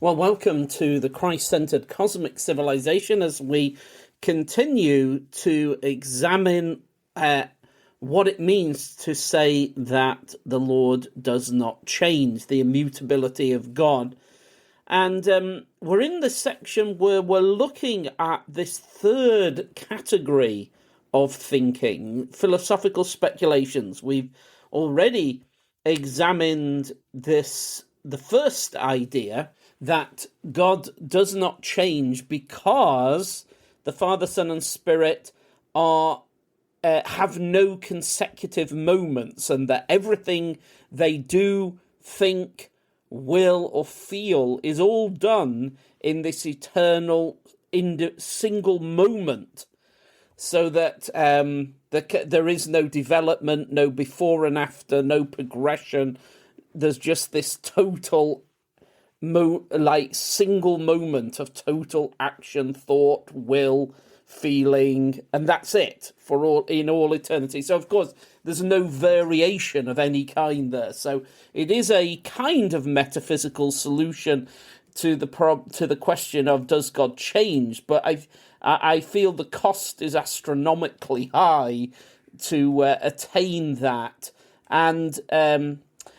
Well, welcome to the Christ-centered cosmic civilization as we continue to examine what it means to say that the Lord does not change, the immutability of God. And we're in the section where we're looking at this third category of thinking, philosophical speculations. We've already examined the first idea, that God does not change because the Father, Son, and Spirit have no consecutive moments, and that everything they do, think, will, or feel is all done in this eternal, single moment, so that there is no development, no before and after, no progression. There's just this total single moment of total action, thought, will, feeling, and that's it in all eternity. So of course there's no variation of any kind there. So it is a kind of metaphysical solution to the question of does God change? But I feel the cost is astronomically high to attain that.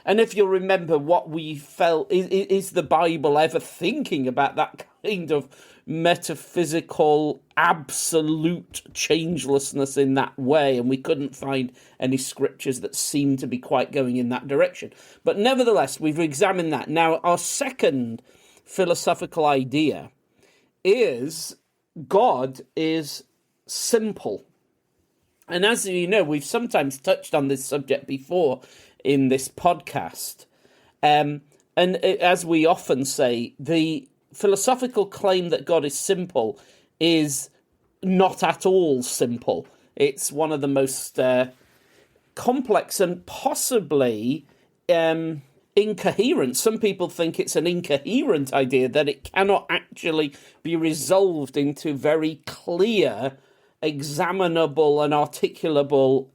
And if you'll remember what we felt, is the Bible ever thinking about that kind of metaphysical, absolute changelessness in that way? And we couldn't find any scriptures that seemed to be quite going in that direction. But nevertheless, we've examined that. Now, our second philosophical idea is God is simple. And as you know, we've sometimes touched on this subject before in this podcast. And as we often say, the philosophical claim that God is simple is not at all simple. It's one of the most complex and possibly incoherent. Some people think it's an incoherent idea, that it cannot actually be resolved into very clear, examinable and articulable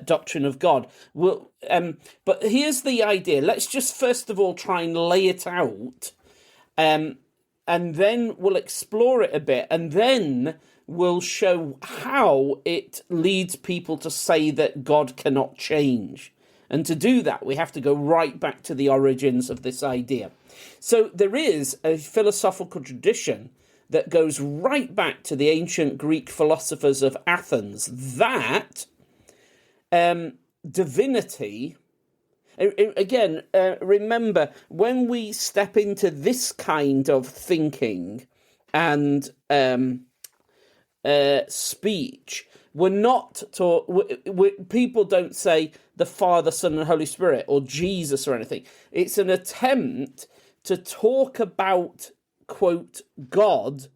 doctrine of God. But here's the idea. Let's just first of all try and lay it out, and then we'll explore it a bit, and then we'll show how it leads people to say that God cannot change. And to do that, we have to go right back to the origins of this idea. So there is a philosophical tradition that goes right back to the ancient Greek philosophers of Athens, that divinity, again, remember, when we step into this kind of thinking and speech, we're not people don't say the Father, Son, and Holy Spirit, or Jesus or anything. It's an attempt to talk about, quote, God,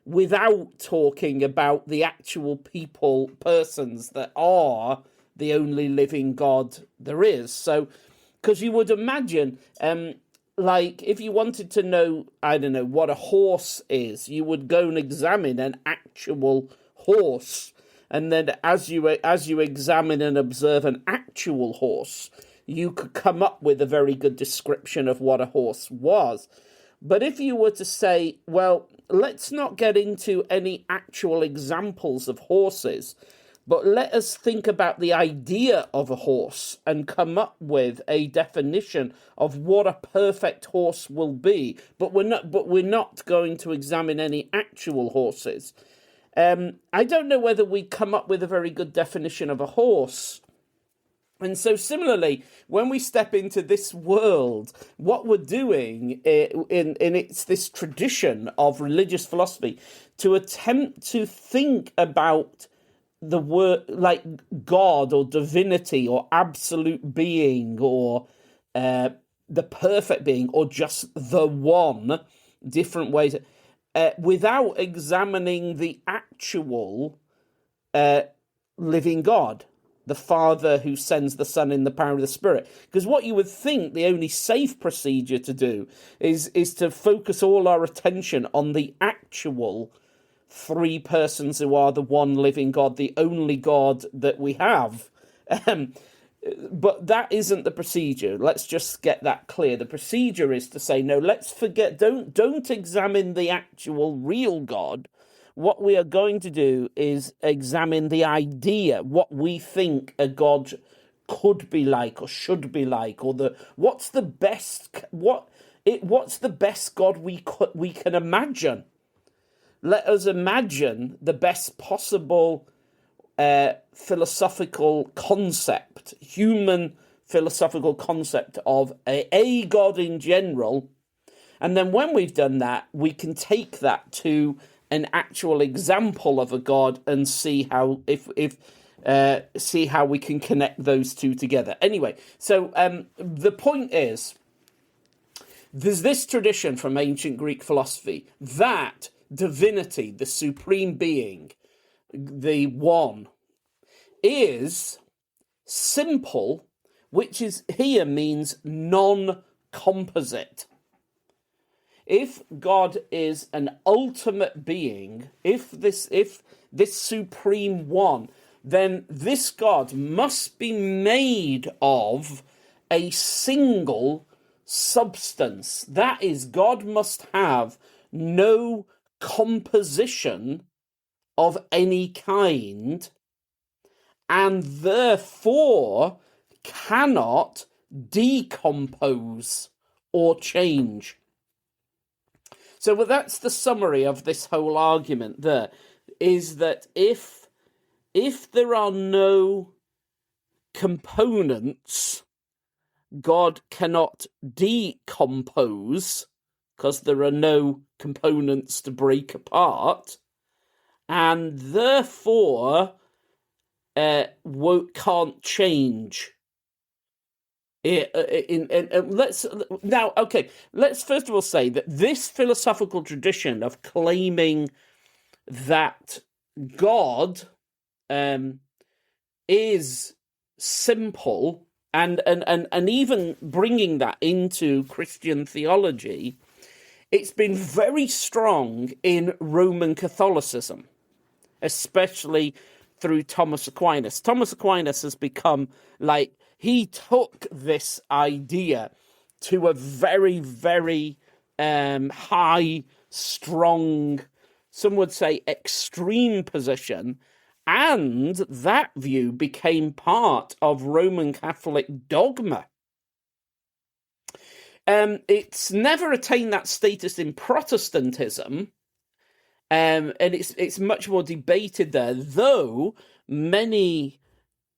without talking about the actual persons that are the only living God there is. So, because you would imagine, like, if you wanted to know, I don't know, what a horse is, you would go and examine an actual horse. And then as you examine and observe an actual horse, you could come up with a very good description of what a horse was. But if you were to say, well, let's not get into any actual examples of horses, but let us think about the idea of a horse and come up with a definition of what a perfect horse will be. But we're not going to examine any actual horses. I don't know whether we come up with a very good definition of a horse. And so similarly, when we step into this world, what we're doing it's this tradition of religious philosophy to attempt to think about the word like God or divinity or absolute being or the perfect being or just the one, different ways, without examining the actual living God, the Father who sends the Son in the power of the Spirit. Because what you would think the only safe procedure to do is to focus all our attention on the actual three persons who are the one living God, the only God that we have. But that isn't the procedure. Let's just get that clear. The procedure is to say, no, let's forget, don't examine the actual real God. What we are going to do is examine the idea, what we think a God could be like or should be like, or what's the best God we can imagine. Let us imagine the best possible philosophical concept, human philosophical concept of a God in general. And then when we've done that, we can take that to an actual example of a God and see how see how we can connect those two together. Anyway, so the point is, there's this tradition from ancient Greek philosophy that divinity, the supreme being, the one, is simple, which is here means non-composite. If God is an ultimate being, if this supreme one, then this God must be made of a single substance. That is, God must have no composition of any kind, and therefore cannot decompose or change. So that's the summary of this whole argument there, is that if there are no components, God cannot decompose because there are no components to break apart, and therefore can't change. Let's first of all say that this philosophical tradition of claiming that God is simple, and even bringing that into Christian theology, it's been very strong in Roman Catholicism, especially through Thomas Aquinas. Thomas Aquinas has become like, he took this idea to a very, very high, strong, some would say extreme position, and that view became part of Roman Catholic dogma. It's never attained that status in Protestantism, and it's much more debated there, though many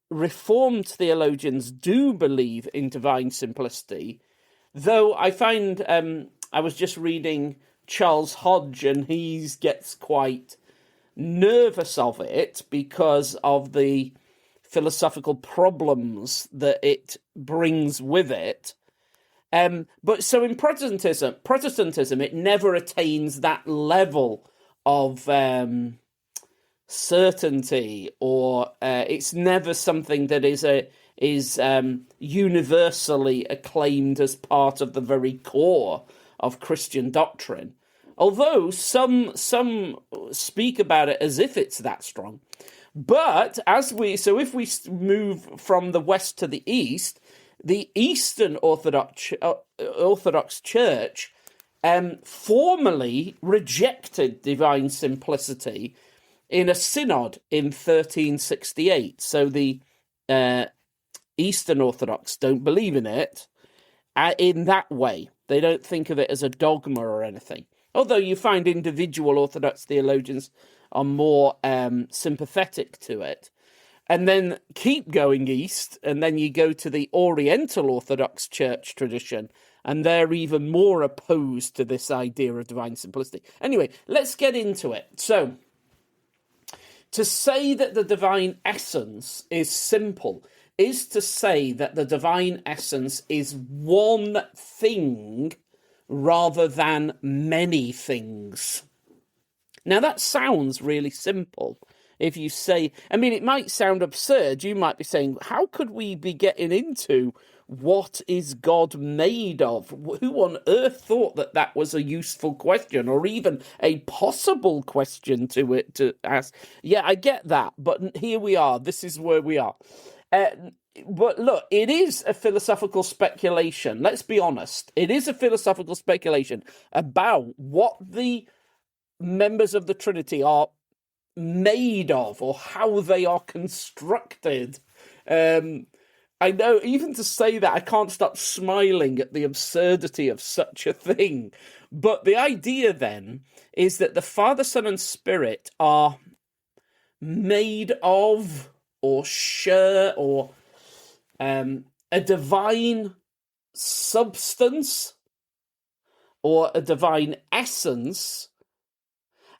Reformed theologians do believe in divine simplicity, though I find, I was just reading Charles Hodge, and he gets quite nervous of it because of the philosophical problems that it brings with it. But so in Protestantism, it never attains that level of certainty, or it's never something that is universally acclaimed as part of the very core of Christian doctrine. Although some speak about it as if it's that strong. But if we move from the west to the east, the Eastern Orthodox Church formally rejected divine simplicity in a synod in 1368. So the Eastern Orthodox don't believe in it in that way. They don't think of it as a dogma or anything. Although you find individual Orthodox theologians are more sympathetic to it. And then keep going east, and then you go to the Oriental Orthodox Church tradition, and they're even more opposed to this idea of divine simplicity. Anyway, let's get into it. So, to say that the divine essence is simple is to say that the divine essence is one thing rather than many things. Now, that sounds really simple. If you say, I mean, it might sound absurd. You might be saying, how could we be getting into what is God made of? Who on earth thought that that was a useful question, or even a possible question to ask? Yeah, I get that, but here we are. This is where we are. But look, it is a philosophical speculation. Let's be honest. It is a philosophical speculation about what the members of the Trinity are made of, or how they are constructed. I know, even to say that, I can't stop smiling at the absurdity of such a thing. But the idea then is that the Father, Son, and Spirit are made of, or share, or a divine substance, or a divine essence,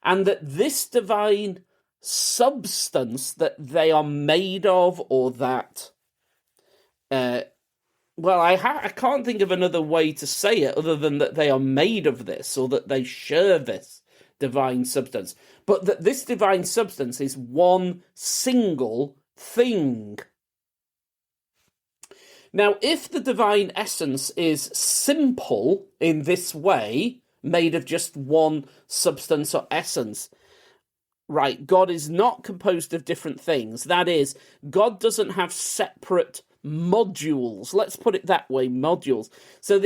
and that this divine substance that they are made of, or that I can't think of another way to say it other than that they are made of this, or that they share this divine substance, but that this divine substance is one single thing. Now, if the divine essence is simple in this way, made of just one substance or essence, right, God is not composed of different things. That is, God doesn't have separate modules. Let's put it that way, modules. So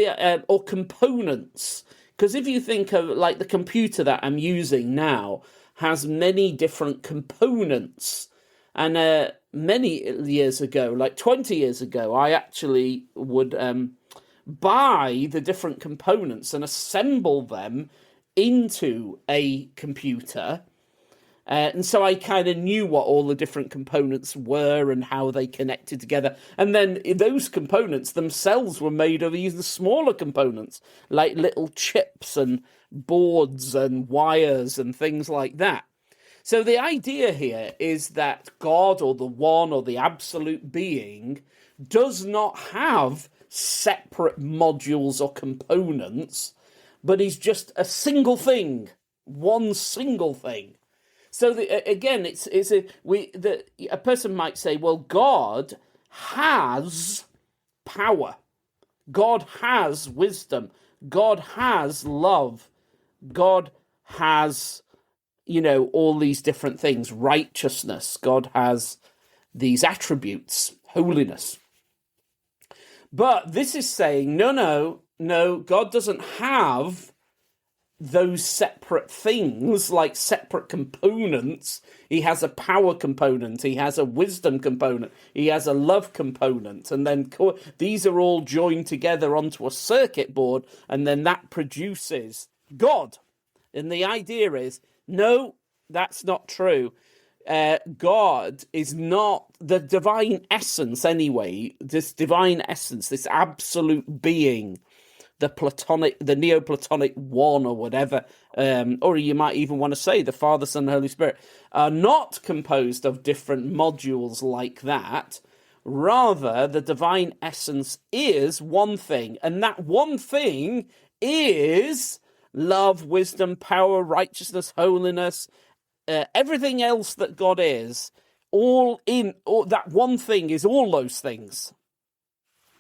or components. Because if you think of, like, the computer that I'm using now has many different components. And many years ago, like 20 years ago, I actually would buy the different components and assemble them into a computer. And so I kind of knew what all the different components were and how they connected together. And then those components themselves were made of even smaller components, like little chips and boards and wires and things like that. So the idea here is that God, or the one, or the absolute being, does not have separate modules or components, but he's just a single thing, one single thing. So again, a person might say, well, God has power, God has wisdom, God has love, God has, all these different things, righteousness, God has these attributes, holiness. But this is saying, no, God doesn't have those separate things, like separate components. He has a power component, he has a wisdom component, he has a love component, and then these are all joined together onto a circuit board, and then that produces God. And the idea is, no, that's not true. God is not the divine essence anyway. This divine essence, this absolute being, the Neoplatonic one, or whatever, or you might even want to say the Father, Son, and Holy Spirit, are not composed of different modules like that. Rather, the divine essence is one thing, and that one thing is love, wisdom, power, righteousness, holiness, everything else that God is, that one thing is all those things.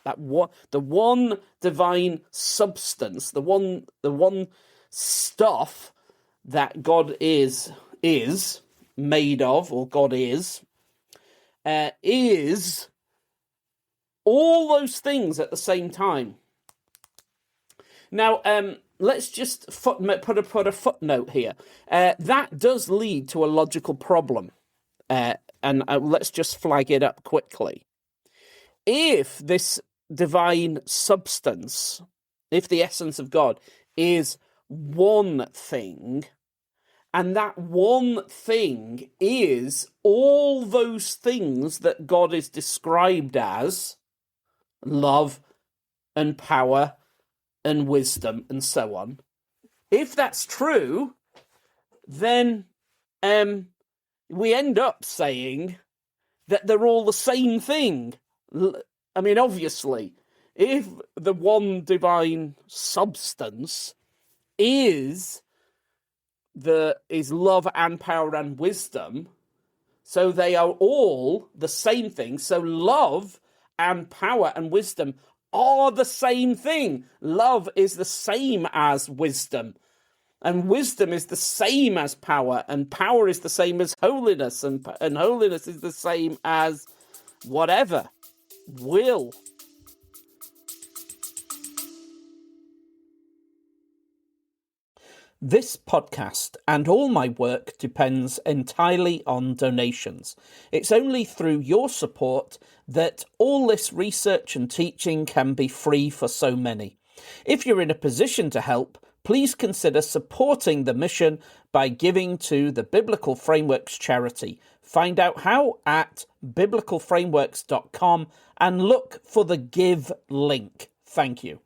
The one divine substance, the one stuff that God is made of, or God is all those things at the same time. Now, let's just put a footnote here. That does lead to a logical problem, and let's just flag it up quickly. If this divine substance, if the essence of God is one thing, and that one thing is all those things that God is described as, love and power and wisdom and so on, if that's true, then we end up saying that they're all the same thing. I mean, obviously, if the one divine substance is love and power and wisdom, so they are all the same thing. So love and power and wisdom are the same thing. Love is the same as wisdom, and wisdom is the same as power, and power is the same as holiness, and holiness is the same as whatever, will. This podcast and all my work depends entirely on donations. It's only through your support that all this research and teaching can be free for so many. If you're in a position to help, please consider supporting the mission by giving to the Biblical Frameworks charity. Find out how at biblicalframeworks.com and look for the Give link. Thank you.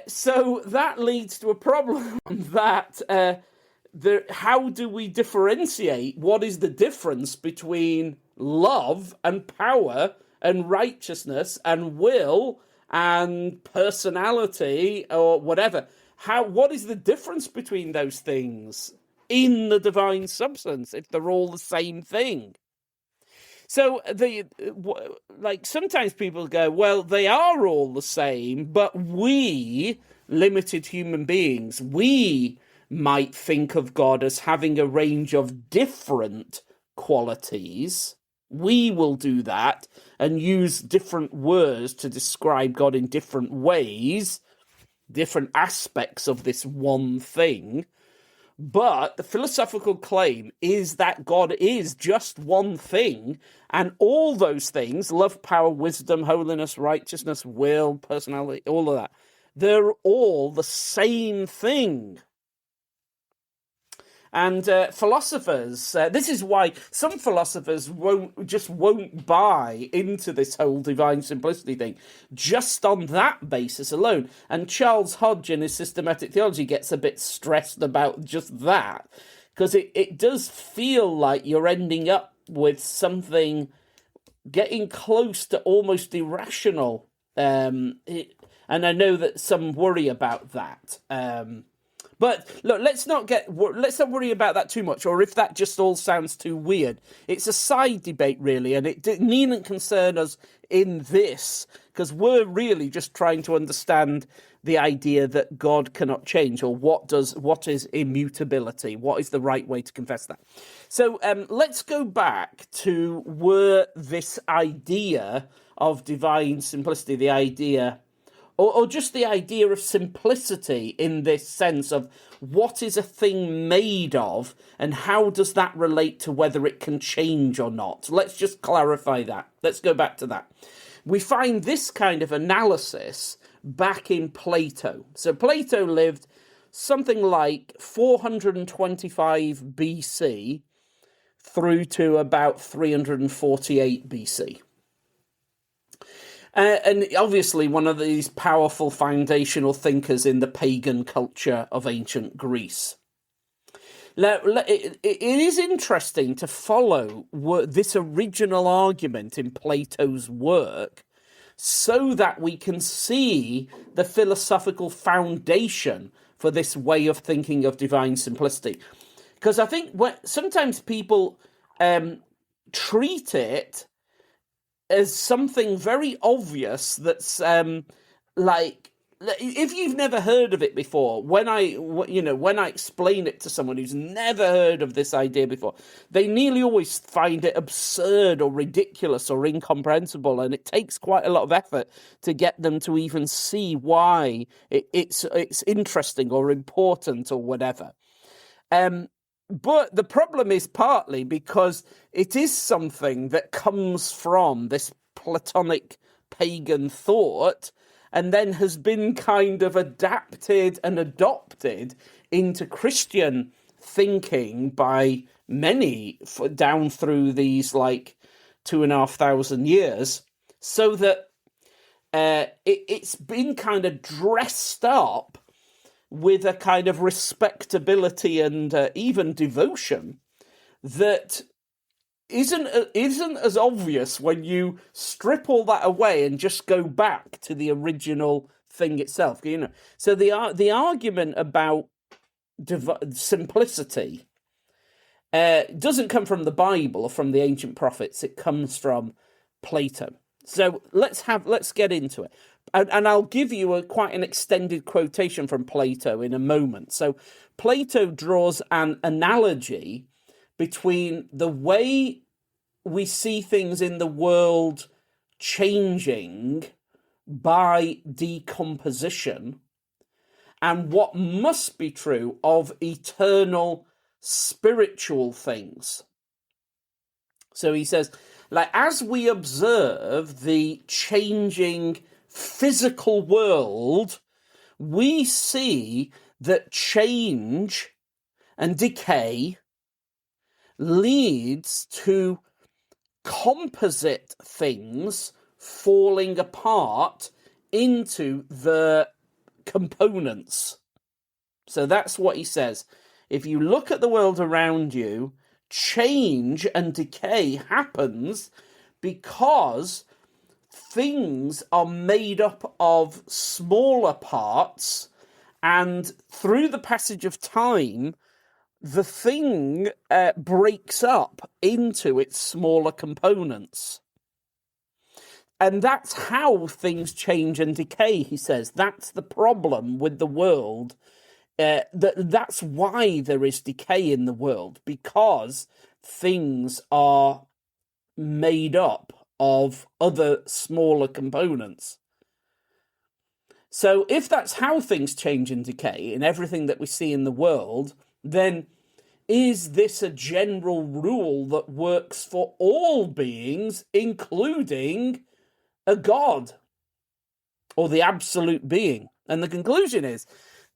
So that leads to a problem that how do we differentiate what is the difference between love and power and righteousness and will and personality or whatever? What is the difference between those things in the divine substance if they're all the same thing? So sometimes people go, well, they are all the same, but we, limited human beings, we might think of God as having a range of different qualities. We will do that and use different words to describe God in different ways, different aspects of this one thing. But the philosophical claim is that God is just one thing, and all those things, love, power, wisdom, holiness, righteousness, will, personality, all of that, they're all the same thing. And philosophers, this is why some philosophers won't buy into this whole divine simplicity thing, just on that basis alone. And Charles Hodge in his systematic theology gets a bit stressed about just that, because it does feel like you're ending up with something getting close to almost irrational. And I know that some worry about that. But look, let's not worry about that too much, or if that just all sounds too weird. It's a side debate, really, and it needn't concern us in this, because we're really just trying to understand the idea that God cannot change, or what is immutability? What is the right way to confess that? So let's go back to where this idea of divine simplicity, the idea... Or just the idea of simplicity in this sense of what is a thing made of and how does that relate to whether it can change or not. Let's just clarify that. Let's go back to that. We find this kind of analysis back in Plato. So Plato lived something like 425 BC through to about 348 BC. And obviously one of these powerful foundational thinkers in the pagan culture of ancient Greece. It is interesting to follow this original argument in Plato's work so that we can see the philosophical foundation for this way of thinking of divine simplicity. Because I think sometimes people treat it as something very obvious that's like, if you've never heard of it before, when I explain it to someone who's never heard of this idea before, they nearly always find it absurd or ridiculous or incomprehensible, and it takes quite a lot of effort to get them to even see why it's interesting or important or whatever. But the problem is partly because it is something that comes from this Platonic pagan thought and then has been kind of adapted and adopted into Christian thinking by many down through these 2,500 years, so that it's been kind of dressed up with a kind of respectability and even devotion that isn't as obvious when you strip all that away and just go back to the original thing itself. So the argument about simplicity doesn't come from the Bible or from the ancient prophets. It comes from Plato. So let's get into it. And I'll give you quite an extended quotation from Plato in a moment. So Plato draws an analogy between the way we see things in the world changing by decomposition and what must be true of eternal spiritual things. So he says, like, as we observe the changing physical world, we see that change and decay leads to composite things falling apart into the components. So that's what he says. If you look at the world around you, change and decay happens because things are made up of smaller parts, and through the passage of time, the thing breaks up into its smaller components. And that's how things change and decay, he says. That's the problem with the world. That's why there is decay in the world, because things are made up of other smaller components. So if that's how things change and decay in everything that we see in the world, then is this a general rule that works for all beings, including a God or the absolute being? And the conclusion is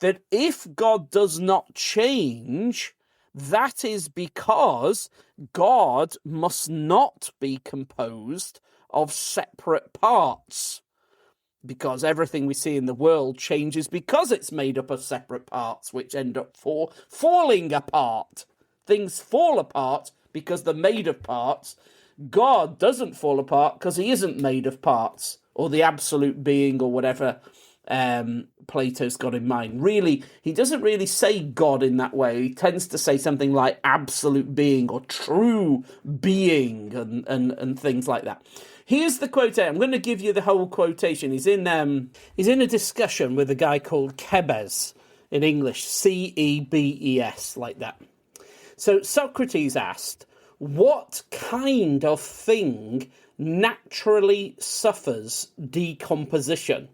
that if God does not change, that is because God must not be composed of separate parts, because everything we see in the world changes because it's made up of separate parts, which end up falling apart. Things fall apart because they're made of parts. God doesn't fall apart because he isn't made of parts, or the absolute being, or whatever Plato's got in mind. Really, he doesn't really say God in that way. He tends to say something like absolute being or true being and things like that. Here's the quotation. I'm going to give you the whole quotation. He's in a discussion with a guy called Cebes, in English, Cebes, like that. So Socrates asked, what kind of thing naturally suffers decomposition?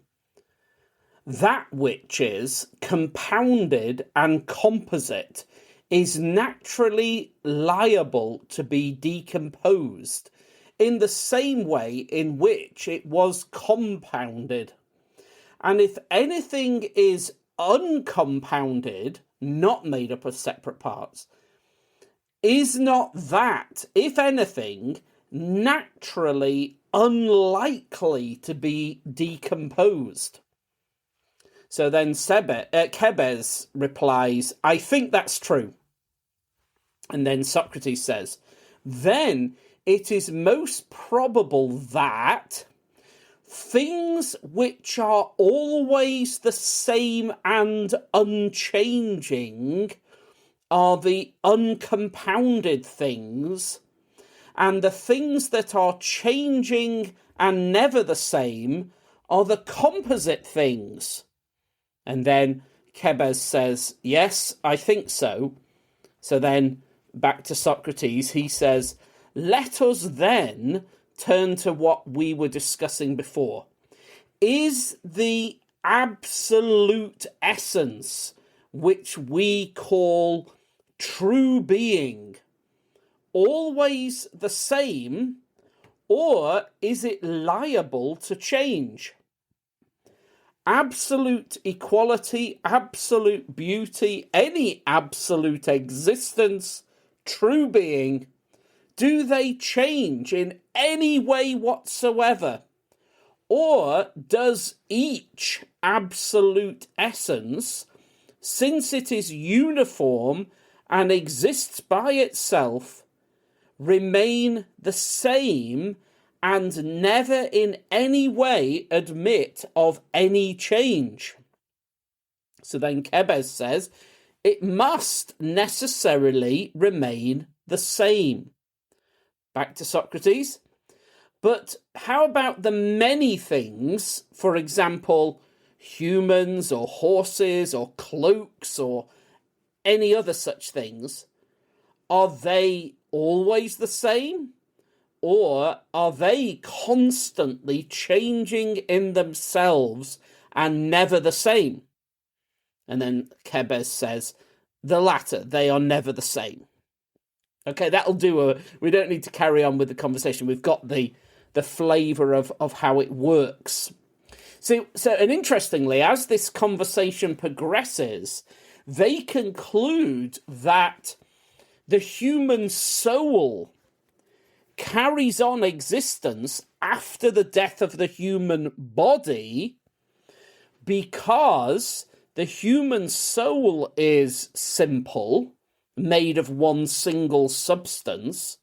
That which is compounded and composite is naturally liable to be decomposed in the same way in which it was compounded. And if anything is uncompounded, not made up of separate parts, is not that, if anything, naturally unlikely to be decomposed? So then Cebes replies, I think that's true. And then Socrates says, then it is most probable that things which are always the same and unchanging are the uncompounded things, and the things that are changing and never the same are the composite things. And then Cebes says, yes, I think so. So then, back to Socrates, he says, let us then turn to what we were discussing before. Is the absolute essence, which we call true being, always the same, or is it liable to change? Absolute equality, absolute beauty, any absolute existence, true being, do they change in any way whatsoever? Or does each absolute essence, since it is uniform and exists by itself, remain the same and never in any way admit of any change? So then Cebes says, it must necessarily remain the same. Back to Socrates. But how about the many things, for example, humans or horses or cloaks or any other such things? are they always the same? Or are they constantly changing in themselves and never the same? And then Kebes says, the latter, they are never the same. Okay, that'll do. We don't need to carry on with the conversation. We've got the flavour of how it works. So, and interestingly, as this conversation progresses, they conclude that the human soul carries on existence after the death of the human body because the human soul is simple, made of one single substance,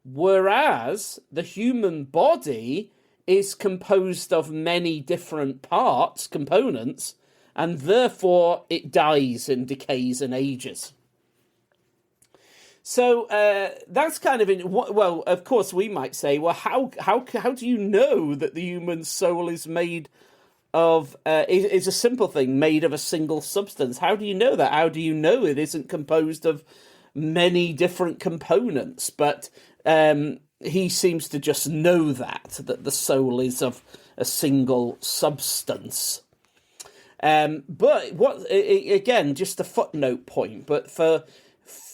whereas the human body is composed of many different parts, components, and therefore it dies and decays and ages. So that's kind of well. Of course, we might say, well, how do you know that the human soul is made of is a simple thing made of a single substance? How do you know that? How do you know it isn't composed of many different components? But he seems to just know that the soul is of a single substance. But what again? Just a footnote point. But for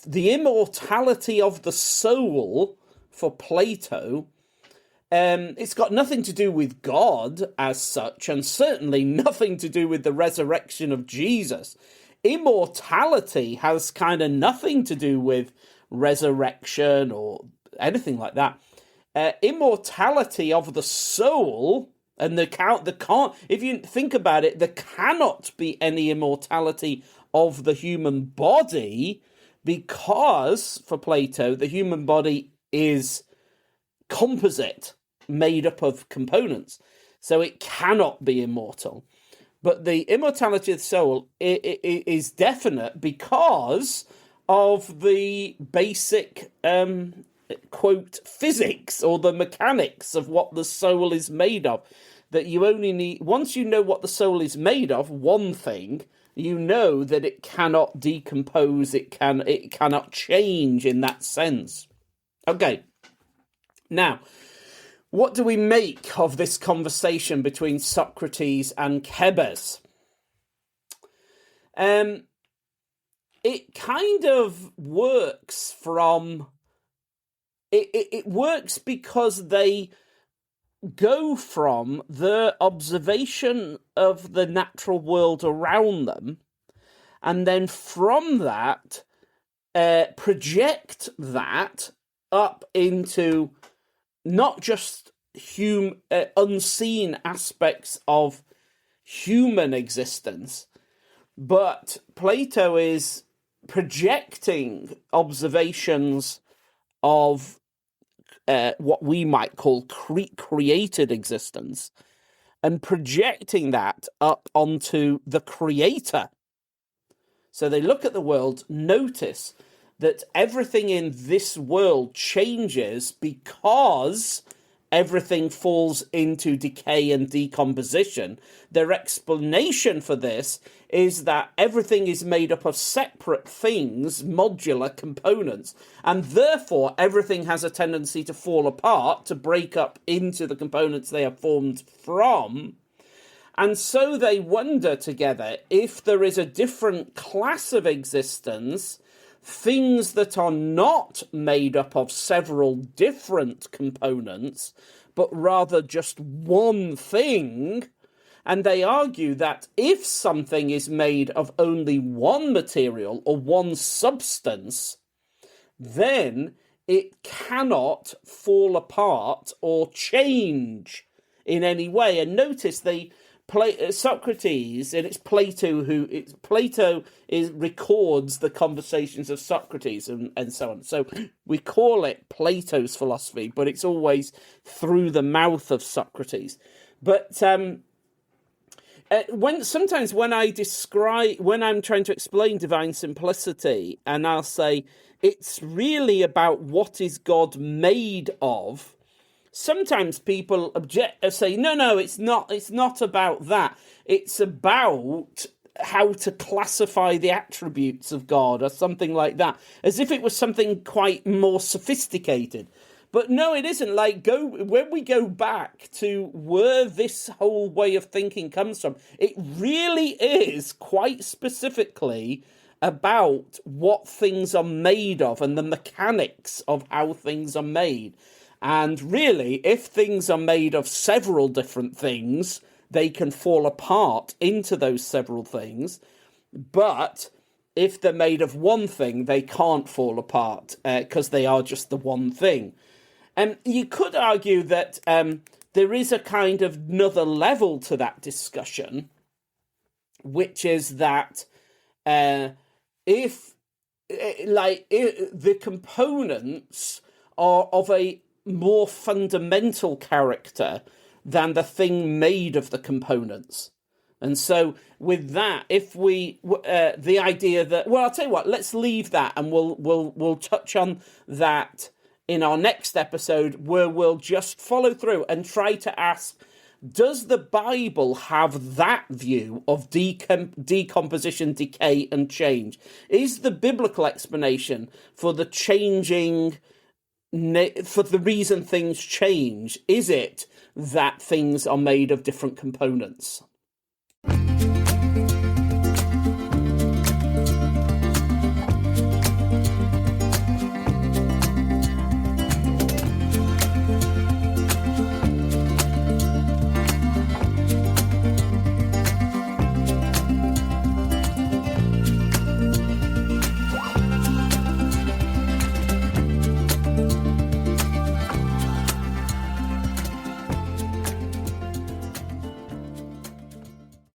the immortality of the soul for Plato, it's got nothing to do with God as such, and certainly nothing to do with the resurrection of Jesus. Immortality has kind of nothing to do with resurrection or anything like that. Immortality of the soul, and if you think about it, there cannot be any immortality of the human body, because, for Plato, the human body is composite, made up of components, so it cannot be immortal. But the immortality of the soul is definite because of the basic, quote, physics or the mechanics of what the soul is made of. That you only need, once you know what the soul is made of, one thing, you know that it cannot decompose, it cannot change in that sense. Okay, now, what do we make of this conversation between Socrates and Kebes? It kind of works from... It works because they go from their observation of the natural world around them, and then from that project that up into not just unseen aspects of human existence, but Plato is projecting observations of what we might call created existence, and projecting that up onto the creator. So they look at the world, notice that everything in this world changes because everything falls into decay and decomposition. Their explanation for this is that everything is made up of separate things, modular components, and therefore everything has a tendency to fall apart, to break up into the components they are formed from. And so they wonder together if there is a different class of existence, things that are not made up of several different components, but rather just one thing. And they argue that if something is made of only one material or one substance, then it cannot fall apart or change in any way. And notice Socrates, and it's Plato records the conversations of Socrates and so on. So we call it Plato's philosophy, but it's always through the mouth of Socrates. But sometimes when I'm trying to explain divine simplicity, and I'll say it's really about what is God made of. Sometimes people say, no, it's not about that. It's about how to classify the attributes of God or something like that, as if it was something quite more sophisticated. But no, it isn't. Like, when we go back to where this whole way of thinking comes from, it really is quite specifically about what things are made of and the mechanics of how things are made. And really, if things are made of several different things, they can fall apart into those several things. But if they're made of one thing, they can't fall apart because they are just the one thing. And you could argue that there is a kind of another level to that discussion, which is that if the components are of a more fundamental character than the thing made of the components. And so with that, if we the idea that, well, I'll tell you what, let's leave that, and we'll touch on that in our next episode, where we'll just follow through and try to ask, does the Bible have that view of decomposition, decay, and change? Is the biblical explanation for the changing, for the reason things change, is it that things are made of different components?